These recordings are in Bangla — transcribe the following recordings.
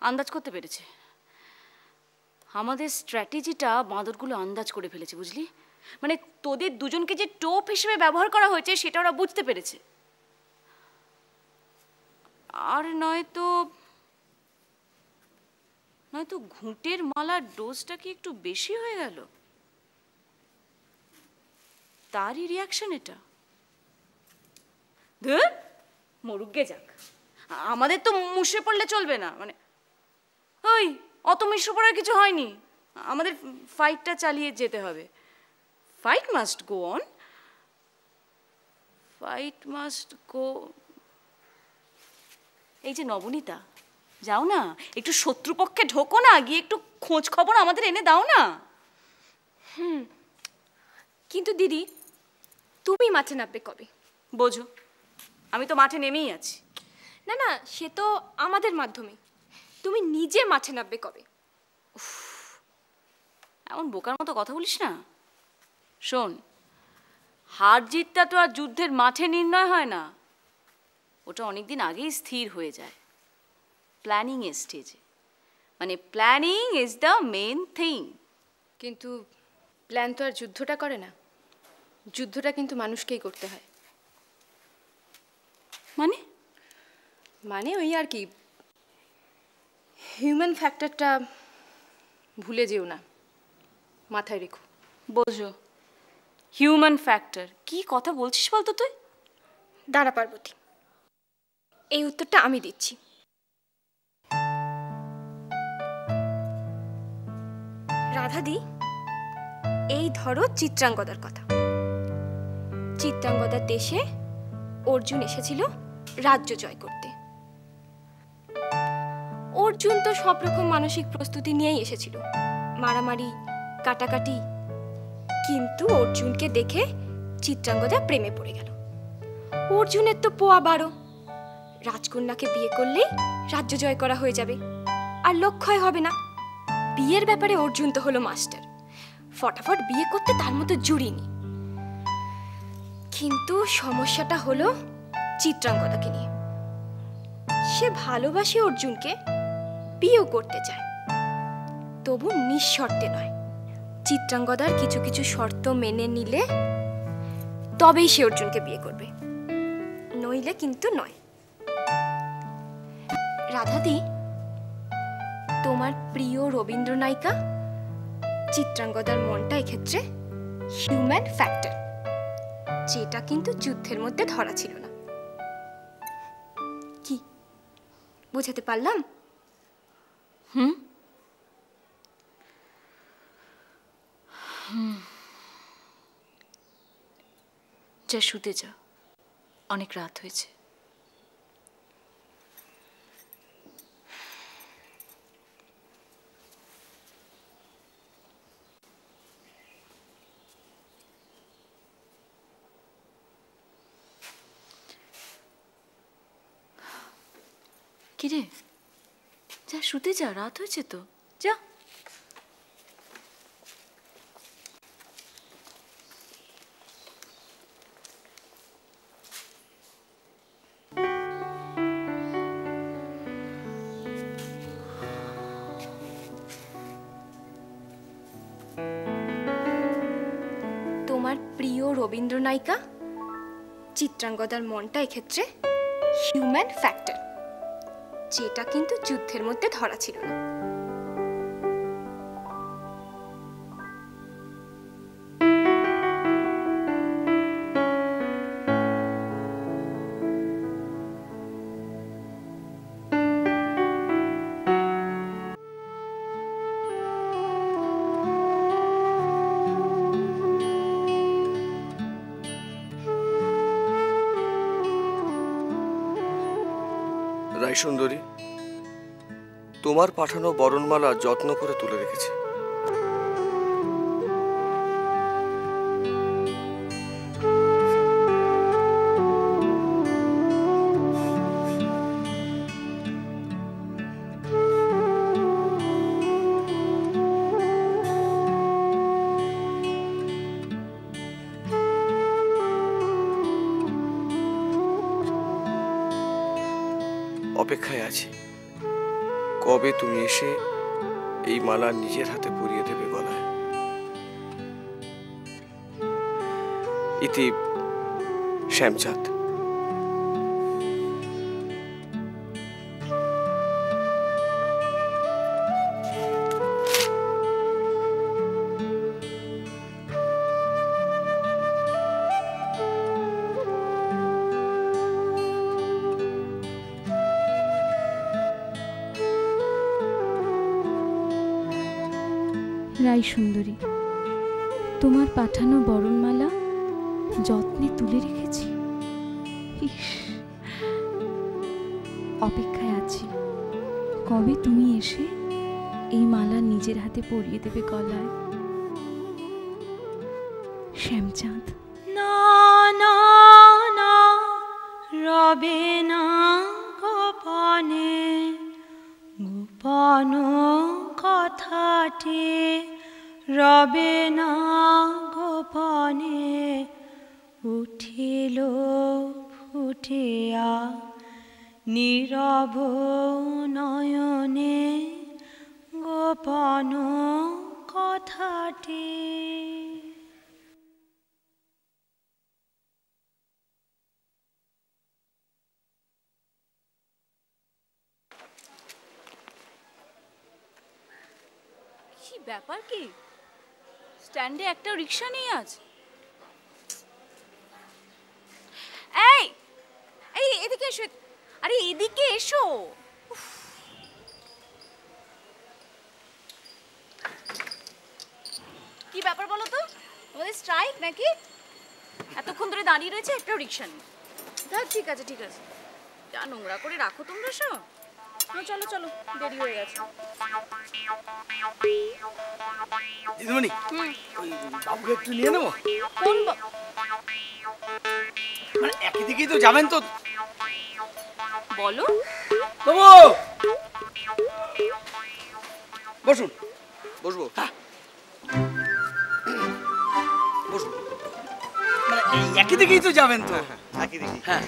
আন্দাজ করতে পেরেছে। আমাদের স্ট্র্যাটেজিটা বাঁদরগুলো আন্দাজ করে ফেলেছে, বুঝলি? মানে তোদের দুজনকে যে টোপ হিসেবে ব্যবহার করা হয়েছে সেটা ওরা বুঝতে পেরেছে। আর নয়তো ঘুঁটের মালার ডোজটা কি একটু বেশি হয়ে গেল? তারই রিয়াকশন এটা। ধুর, মরুগে যাক, আমাদের তো মুষড়ে পড়লে চলবে না। মানে ওই অত মিশ্র পড়ার কিছু হয়নি, আমাদের ফাইটটা চালিয়ে যেতে হবে। Fight must go on, fight must go. এই যে নবনীতা, যাও না একটু শত্রুপক্ষে ঢোকো না, গিয়ে একটু খোঁজ খবর আমাদের এনে দাও না। কিন্তু দিদি, তুমি মাঠে নামবে কবে? বোঝো, আমি তো মাঠে নেমেই আছি। না না, সে তো আমাদের মাধ্যমে। তুমি নিজে মাঠে নামবে কবে? এমন বোকার মতো কথা বলিস না। শোন, হার জিতটা তো আর যুদ্ধের মাঠে নির্ণয় হয় না, ওটা অনেকদিন আগেই স্থির হয়ে যায় প্ল্যানিং এর স্টেজে। মানে planning is the main thing. কিন্তু প্ল্যান তো আর যুদ্ধটা করে না, যুদ্ধটা কিন্তু মানুষকেই করতে হয়। মানে মানে ওই আর কি, হিউম্যান ফ্যাক্টরটা ভুলে যেও না, মাথায় রেখো। বোঝো, হিউম্যান ফ্যাক্টর কি কথা বলছিস বলতো তুই? দাঁড়া পার্বতী, এই উত্তরটা আমি দিচ্ছি। রাধাদি, এই ধরো চিত্রাঙ্গদার কথা। চিত্রাঙ্গদার দেশে অর্জুন এসেছিল রাজ্য জয় করতে। অর্জুন তো সব রকম মানসিক প্রস্তুতি নিয়েই এসেছিল, মারামারি, কাটাকাটি। কিন্তু অর্জুনকে দেখে চিত্রাঙ্গদা প্রেমে পড়ে গেল। অর্জুনের তো পোয়া 12, রাজকন্যাকে বিয়ে করলেই রাজ্য জয় করা হয়ে যাবে, আর লক্ষ্যই হবে না। বিয়ের ব্যাপারে অর্জুন তো হলো মাস্টার, ফটাফট বিয়ে করতে তার মতো জুড়িনি। কিন্তু সমস্যাটা হলো চিত্রাঙ্গদাকে নিয়ে। সে ভালোবাসে অর্জুনকে, বিয়েও করতে চায়, তবু নিঃশর্তে নয়। চিত্রাঙ্গদার কিছু কিছু শর্ত মেনে নিলে তবেই সে অর্জুনকে বিয়ে করবে, নইলে কিন্তু নয়। রাধাদি, তোমার প্রিয় রবীন্দ্র নায়িকা চিত্রাঙ্গদার মনটা এক্ষেত্রে হিউম্যান ফ্যাক্টর, যেটা কিন্তু যুদ্ধের মধ্যে ধরা ছিল না। কি বুঝাতে পারলাম? যা, শুতে যা, অনেক রাত হয়েছে। কিরে, যা শুতে যা, রাত হয়েছে তো, যা। তোমার প্রিয় রবীন্দ্র নায়িকা চিত্রাঙ্গদার মনটা এক্ষেত্রে হিউম্যান ফ্যাক্টর, যেটা কিন্তু যুদ্ধের মধ্যে ধরা ছিল না। রায়সুন্দরী, তোমার পাঠানো বরণমালা যত্ন করে তুলে রেখেছি। অপেক্ষায় আছি কবে তুমি এসে এই মালা নিজের হাতে পরিয়ে দেবে গলায়। ইতি শ্যামচাঁদ। রায়সুন্দরী, তোমার পাঠানো বরণমালা যত্নে তুলে রেখেছি। ইস, অপেক্ষায় আছি কবে তুমি এসে এই মালা নিজের হাতে পরিয়ে দেবে গলায়। শ্যামচাঁদ। না না না রবে না গোপনে গোপন কথাটি রবে না গোপনে উঠিল ফুটিয়া নীরব নয়নে গোপন কথাটি। কি ব্যাপার কি? স্ট্যান্ডে একটা রিক্সা নেই আজ। এই এই এদিকে এসো, আরে এদিকে এসো। কি ব্যাপার বলো তো? ওই স্ট্রাইক নাকি? এতক্ষণ ধরে দাঁড়িয়ে রয়েছে, একটা রিক্সা নেই। ঠিক আছে ঠিক আছে, যা নোংরা করে রাখো তোমরা সব। চলো চলো, দেরি হয়ে গেছে। দিদিমণি, ওই বাবুকে একটু নিয়ে নেবো? কোন মানে একই দিকেই তো যাবেন তো। বলো। বাবু বসুন। বসবো? বসুন। মানে এই একই দিকেই তো যাবেন তো। একই দিকে। হ্যাঁ,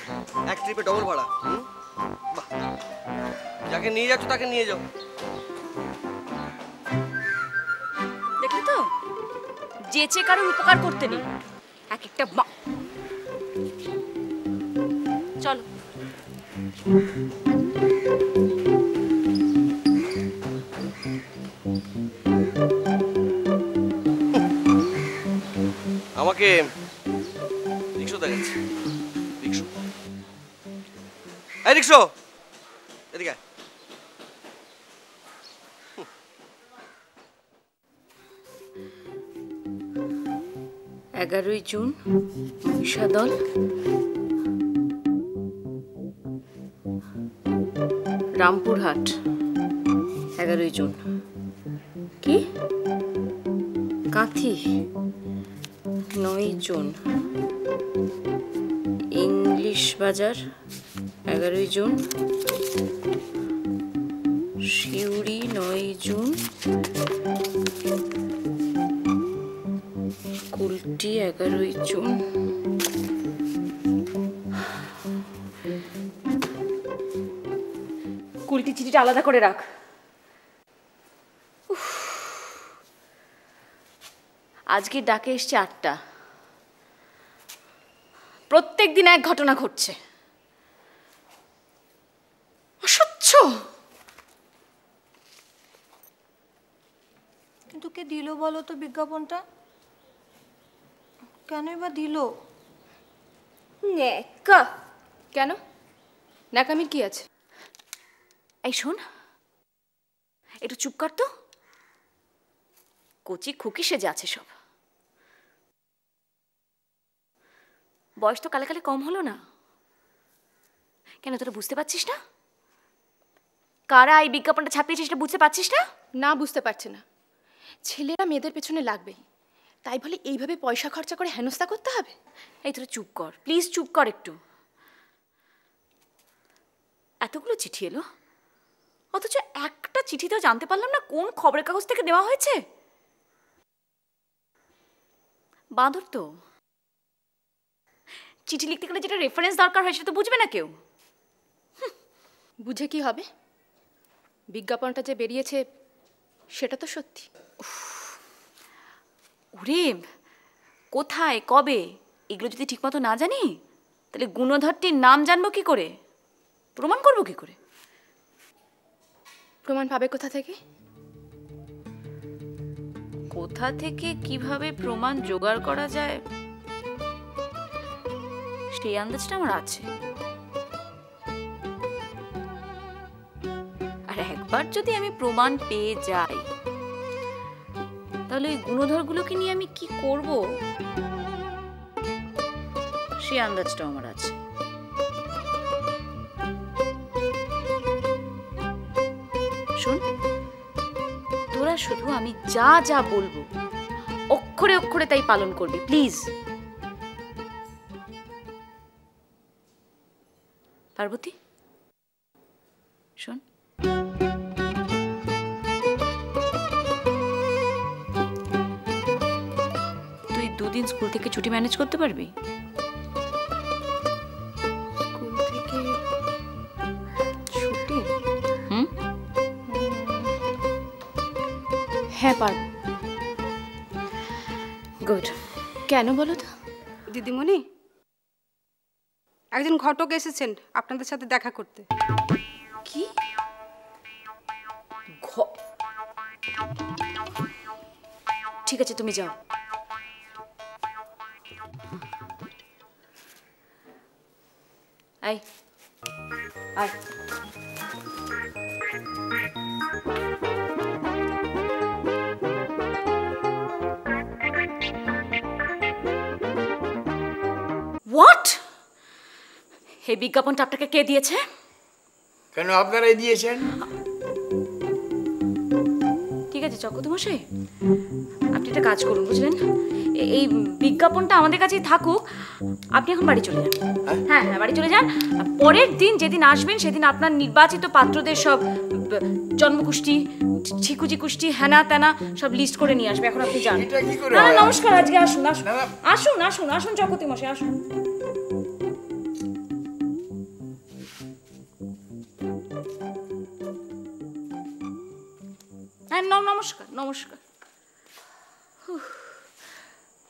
এক ট্রিপে ডবল ভাড়া। বাহ, যাকে নিয়ে যাচ্ছ তাকে নিয়ে যাও। দেখলে তো, যেচে কারোর উপকার করতে নেই, এক একটা চলো। আমাকে রিক্সা দেখাচ্ছে। রিক্সা, এই রিক্সা এদিকে। 11ই জুন, মহিষাদল, রামপুরহাট। 11ই জুন। কি? কাঁথি। 9ই জুন, ইংলিশ বাজার। 11ই জুন, শিউড়ি। 9ই জুন, কুলটি। 11ই জুন, কুলটি চিঠিটা আলাদা করে রাখ। আজকে ডাকে এসছে 8টা। প্রত্যেক দিন এক ঘটনা ঘটছে। অসহ্য। কিন্তু কে দিল বলো তো বিজ্ঞাপনটা? কেনই বা দিল? ন্যাকা। কেন? ন্যাকামির কি আছে? এই শোন, একটু চুপ কর তো। কচি খুকি সেজে আছে সব। বয়স তো কালে কালে কম হলো না? কেন তোরা বুঝতে পারছিস না? কারা এই বিজ্ঞাপনটা ছাপিয়েছে সেটা বুঝতে পারছিস না? না, বুঝতে পারছে না। ছেলেরা মেয়েদের পেছনে লাগবেই, তাই বলে এইভাবে পয়সা খরচা করে হেনস্থা করতে হবে? এই তোরা চুপ কর, প্লিজ চুপ কর একটু। এতগুলো চিঠি এলো, অথচ একটা চিঠিতেও জানতে পারলাম না কোন খবরের কাগজ থেকে দেওয়া হয়েছে। বাঁদর তো, চিঠি লিখতে গেলে যেটা রেফারেন্স দরকার হয় সেটা তো বুঝবে না কেউ। বুঝে কি হবে? বিজ্ঞাপনটা যে বেরিয়েছে সেটা তো সত্যি। ওরে, কোথায়, কবে, এগুলো যদি ঠিকমতো না জানি তাহলে গুণধরটির নাম জানবো কি করে, প্রমাণ করবো কি করে? প্রমাণ পাবে কোথা থেকে? কোথা থেকে কিভাবে প্রমাণ জোগাড় করা যায় সেই আন্দাজটা আমার আছে। আর একবার যদি আমি প্রমাণ পেয়ে যাই তাহলে ওই গুণধরগুলোকে নিয়ে আমি কি করব সেই আন্দাজটাও আমার আছে। শোন, তোরা শুধু আমি যা যা বলবো অক্ষরে অক্ষরে তাই পালন করবি, প্লিজ। পার্বতী, শোন, তুই 2 দিন স্কুল থেকে ছুটি ম্যানেজ করতে পারবি? স্কুল থেকে ছুটি? হ্যাঁ, পারব। গুড। কেন বলো তো? দিদিমণি, একজন ঘটক এসেছেন আপনাদের সাথে দেখা করতে। কি? ঠিক আছে, তুমি যাও। আয় আয়। হোয়াট? এই বিজ্ঞাপনটা আপনাকে কে দিয়েছে? কেন আপনারাই দিয়েছেন? ঠিক আছে চক্রবর্তী মশাই, আপনি একটা কাজ করুন, বুঝলেন, এই বিজ্ঞাপনটা আমাদের কাছেই থাকুক, আপনি এখন বাড়ি চলে যান। হ্যাঁ হ্যাঁ, বাড়ি চলে যান। পরের দিন যেদিন আসবেন সেদিন আপনার নির্বাচিত পাত্রদের সব জন্মকুষ্টি, ঠিকুজি কুষ্টি, হ্যানা ত্যানা সব লিস্ট করে নিয়ে আসবে। এখন আপনি যান। না নমস্কার, আজকে আসুন আসুন আসুন আসুন আসুন চক্রবর্তী মশাই, আসুন। হ্যাঁ নমস্কার নমস্কার।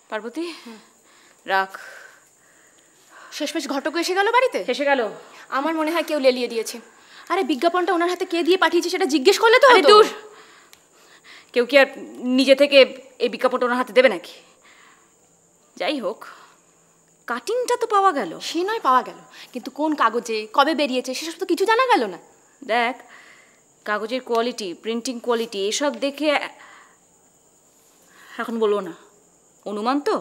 পার্বতী, রাখ। শেষমেশ ঘটক এসে গেল বাড়িতে? এসে গেল। আমার মনে হয় কেউ লেলিয়ে দিয়েছে। আরে বিজ্ঞাপনটা ওনার হাতে কে দিয়ে পাঠিয়েছে সেটা জিজ্ঞেস করলে তো আরে হতো। দূর, কেউ কি আর নিজে থেকে এই বিজ্ঞাপনটা ওনার হাতে দেবে নাকি? যাই হোক, কাটিংটা তো পাওয়া গেল। সে নয় পাওয়া গেল, কিন্তু কোন কাগজে কবে বেরিয়েছে সেসব তো কিছু জানা গেল না। দেখ, কাগজের কোয়ালিটি, প্রিন্টিং কোয়ালিটি এসব দেখে এখন বলবো না, অনুমান তো।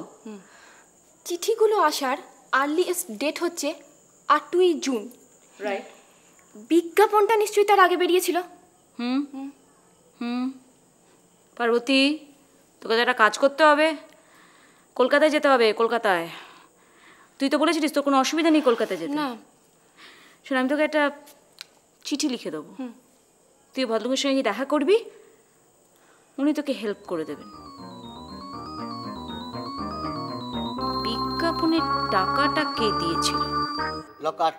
চিঠিগুলো আসার আর্লিয়েস্ট ডেট হচ্ছে 8ই জুন। রাইট। বিজ্ঞাপনটা নিশ্চয়ই তার আগে বেরিয়েছিল। হুম হুম। পার্বতী, তোকে তো একটা কাজ করতে হবে, কলকাতায় যেতে হবে। কলকাতায় তুই তো বলেছিলিস তোর কোনো অসুবিধা নেই কলকাতায় যেতে। না শোন, আমি তোকে একটা চিঠি লিখে দেবো, তুই ভদ্রলোকের সঙ্গে দেখা করবি, উনি তোকে হেল্প করে দেবেন। বিজ্ঞাপনের টাকাটা কে দিয়েছিল? লকাট।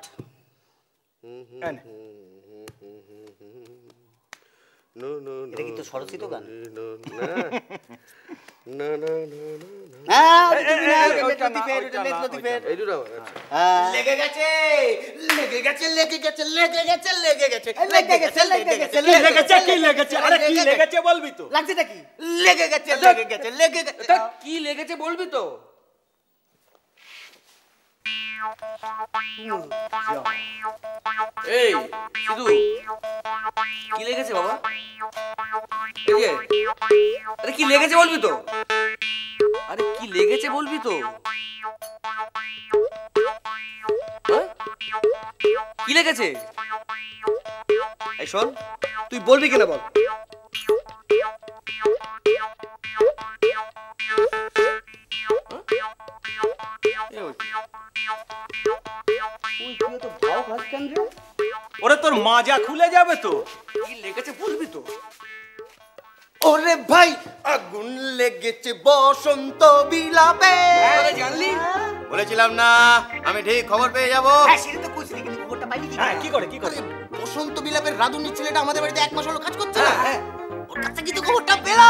এটা কি তো সরস্বতী গান? লেগে গেছে লেগে গেছে লেগে গেছে লেগে গেছে লেগে গেছে লেগে গেছে লেগে গেছে লেগে গেছে কি লেগেছে? আরে কি লেগেছে বলবি তো? লাগছেটা কি? লেগে গেছে লেগে গেছে লেগে গেছে। কি লেগেছে বলবি তো? এই শুধু কি লেগেছে বাবা? এই যে, আরে কি লেগেছে বলবি তো? আরে কি লেগেছে বলবি তো? হ্যাঁ? কি লেগেছে? এই শোন, তুই বলবি কিনা বল। ওরে তোর মাজা খুলে যাবে তো। কি লেগেছে বলবি তো? ওরে ভাই, আগুন লেগেছে বসন্ত বিলাপে। জানলি? বলেছিলাম না আমি ঠিক খবর পেয়ে যাবো। হ্যাঁ সেটা তো কইছিলি, কিন্তু খবরটা পাইলি কি? হ্যাঁ কি করে বসন্ত বিলাপের রাধুনির ছেলেটা আমাদের বাড়িতে 1 মাস হলো কাজ করছে না? ওর কাছে কিন্তু খবরটা পেল।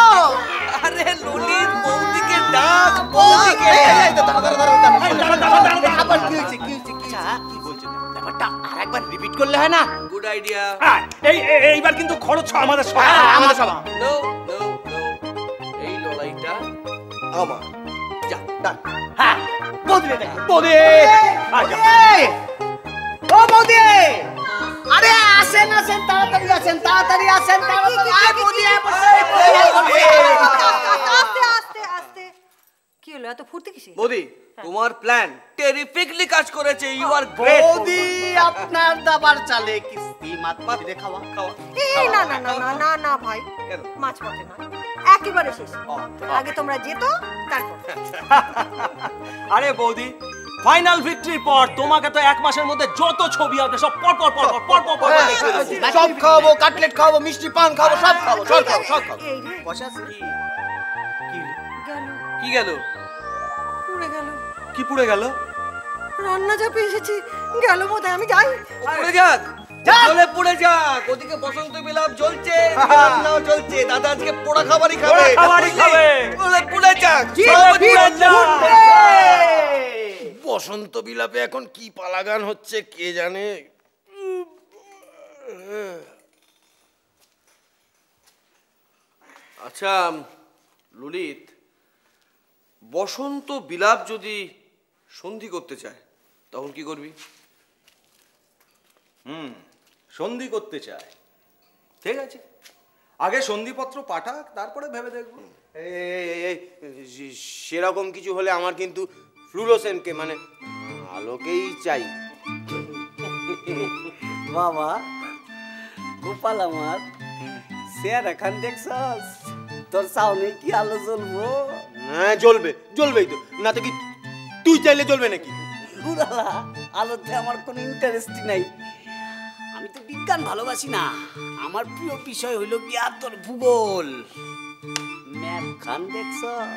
আরে ললিত, বৌদিকে ডাক, বৌদিকে। আবার কি হয়েছে কি হয়েছে কি বলছেন? ব্যাপারটা আরেকবার রিপিট করলে হয় না? Good idea. এইবার কিন্তু খরচ আমাদের সব। আমাদের সব। নো নো নো, এই লড়াইটা আমার। যা ডাক। হ্যাঁ বৌদি দেখ বৌদি! ও বৌদি, আরে আসেন আসেন, তাড়াতাড়ি আসেন, তাড়াতাড়ি আসেন, তাড়াতাড়ি। আয় বৌদি, আস্তে আস্তে আস্তে। কি হলো, এত ফুর্তি কিসে? বৌদি, তোমার প্ল্যান টেরিফিকলি কাজ করেছে। You are great. বৌদি, আপনার দাবার চালে কিস্তি মাত রে খাওয়া খাওয়া। এই না না না না না না ভাই, মাছ পথে নয়, একেবারে শেষ। আগে তোমরা যেত, তারপর। আরে বৌদি, ফাইনাল ভিক্টরির পর তোমাকে তো 1 মাসের মধ্যে যত ছবি আসবে সব পর পর পর পর পর পর পর দেখতে দেবো। সব খাওয়াবো, কাটলেট খাওয়াবো, মিষ্টি পান খাওয়াবো, সব খাওয়াবো, সব খাওয়াবো, সব খাওয়াবো। এই রে, বসে আছে গেল, কি গেল? পুড়ে গেল। কি পুড়ে গেল? রান্না চাপে এসেছি, গেল বোধহয়। আমি যাই। পুড়ে যাক, জলে পুড়ে যাক। ওদিকে বসন্ত বিলাপ জ্বলছে, এদিকে রান্নাও চলছে। দাদা আজকে পোড়া খাবারই খাবে। পোড়া খাবারই খাবে। পুড়ে পুড়ে যাক, সব পুড়ে যাক। বসন্ত বিলাপে এখন কি পালাগান হচ্ছে কে জানে। আচ্ছা ললিত, বসন্ত বিলাপ যদি সন্ধি করতে চায় তখন কি করবি? সন্ধি করতে চায়, ঠিক আছে, আগে সন্ধিপত্র পাঠাক, তারপরে ভেবে দেখবো। সেরকম কিছু হলে আমার কিন্তু ফ্লুরোসেন্টকে মানে আলোকেই চাই। বাবা গোপাল আমার স্যার এখন দেখছস তোর সামনে কি আলো জ্বলবো? হ্যাঁ জ্বলবে, জ্বলবেই তো, না তো কি তুই চাইলে জ্বলবে নাকি? উড়ালা, আলোতে আমার কোনো ইন্টারেস্ট নাই। আমি তো বিজ্ঞান ভালোবাসি না, আমার প্রিয় বিষয় হইল কি আর তোর ভূগোল। ম্যাপ খান দেখছস?